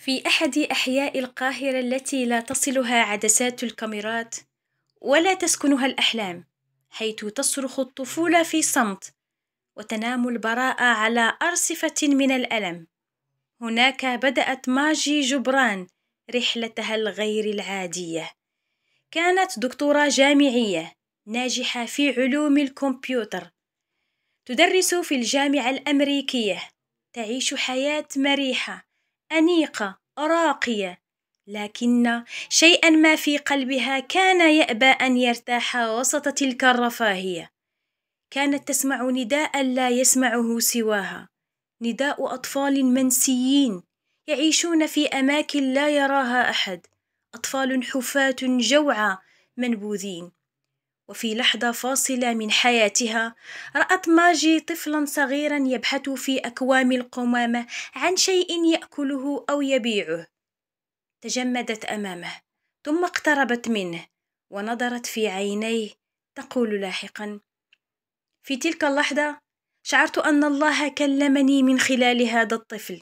في أحد أحياء القاهرة التي لا تصلها عدسات الكاميرات ولا تسكنها الأحلام، حيث تصرخ الطفولة في صمت وتنام البراءة على أرصفة من الألم، هناك بدأت ماجي جبران رحلتها الغير العادية. كانت دكتورة جامعية ناجحة في علوم الكمبيوتر، تدرس في الجامعة الأمريكية، تعيش حياة مريحة أنيقة راقية، لكن شيئا ما في قلبها كان يأبى أن يرتاح وسط تلك الرفاهية. كانت تسمع نداء لا يسمعه سواها، نداء أطفال منسيين يعيشون في أماكن لا يراها أحد، أطفال حفاة جوعى منبوذين. وفي لحظة فاصلة من حياتها رأت ماجي طفلا صغيرا يبحث في أكوام القمامة عن شيء يأكله أو يبيعه. تجمدت أمامه ثم اقتربت منه ونظرت في عينيه تقول لاحقا: في تلك اللحظة شعرت أن الله كلمني من خلال هذا الطفل،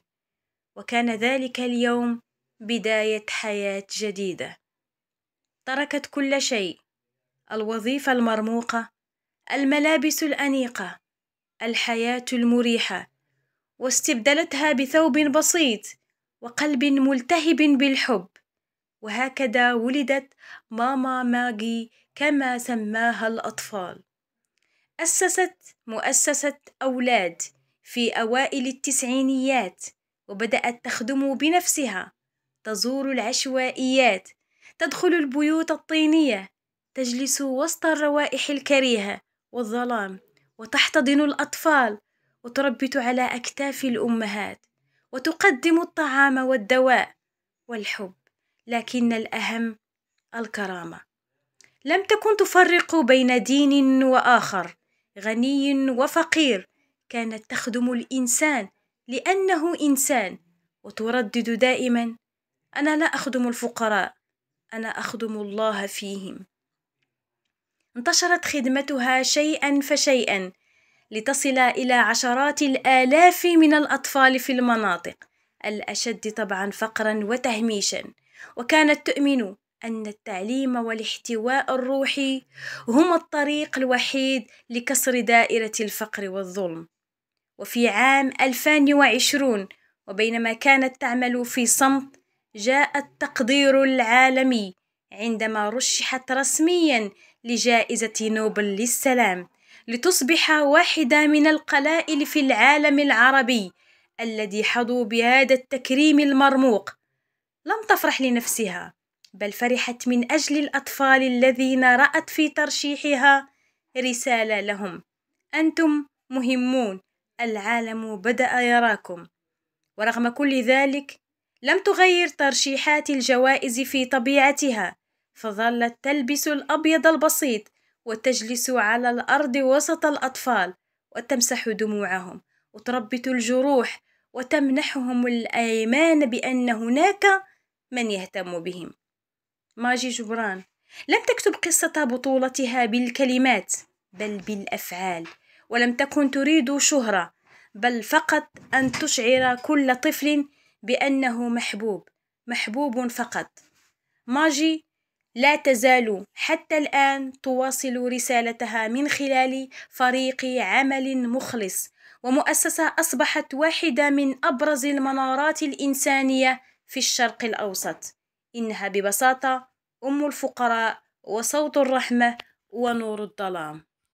وكان ذلك اليوم بداية حياة جديدة. تركت كل شيء، الوظيفة المرموقة، الملابس الأنيقة، الحياة المريحة، واستبدلتها بثوب بسيط وقلب ملتهب بالحب. وهكذا ولدت ماما ماجي كما سماها الأطفال. أسست مؤسسة أولاد في أوائل التسعينيات، وبدأت تخدم بنفسها، تزور العشوائيات، تدخل البيوت الطينية، تجلس وسط الروائح الكريهة والظلام، وتحتضن الأطفال، وتربت على أكتاف الأمهات، وتقدم الطعام والدواء والحب، لكن الأهم الكرامة. لم تكن تفرق بين دين وآخر، غني وفقير، كانت تخدم الإنسان لأنه إنسان، وتردد دائما: أنا لا أخدم الفقراء، أنا أخدم الله فيهم. انتشرت خدمتها شيئا فشيئا لتصل إلى عشرات الآلاف من الأطفال في المناطق الأشد طبعا فقرا وتهميشا، وكانت تؤمن أن التعليم والاحتواء الروحي هما الطريق الوحيد لكسر دائرة الفقر والظلم. وفي عام 2020 وبينما كانت تعمل في صمت، جاء التقدير العالمي عندما رشحت رسميا لجائزة نوبل للسلام، لتصبح واحدة من القلائل في العالم العربي الذي حظوا بهذا التكريم المرموق. لم تفرح لنفسها، بل فرحت من أجل الأطفال الذين رأت في ترشيحها رسالة لهم: أنتم مهمون، العالم بدأ يراكم. ورغم كل ذلك لم تغير ترشيحات الجوائز في طبيعتها، فظلت تلبس الأبيض البسيط وتجلس على الأرض وسط الأطفال، وتمسح دموعهم وتربط الجروح وتمنحهم الأيمان بأن هناك من يهتم بهم. ماجي جبران لم تكتب قصة بطولتها بالكلمات بل بالأفعال، ولم تكن تريد شهرة، بل فقط أن تشعر كل طفل بأنه محبوب فقط. ماجي لا تزال حتى الآن تواصل رسالتها من خلال فريق عمل مخلص، ومؤسسة أصبحت واحدة من أبرز المنارات الإنسانية في الشرق الأوسط. إنها ببساطة أم الفقراء وصوت الرحمة ونور الظلام.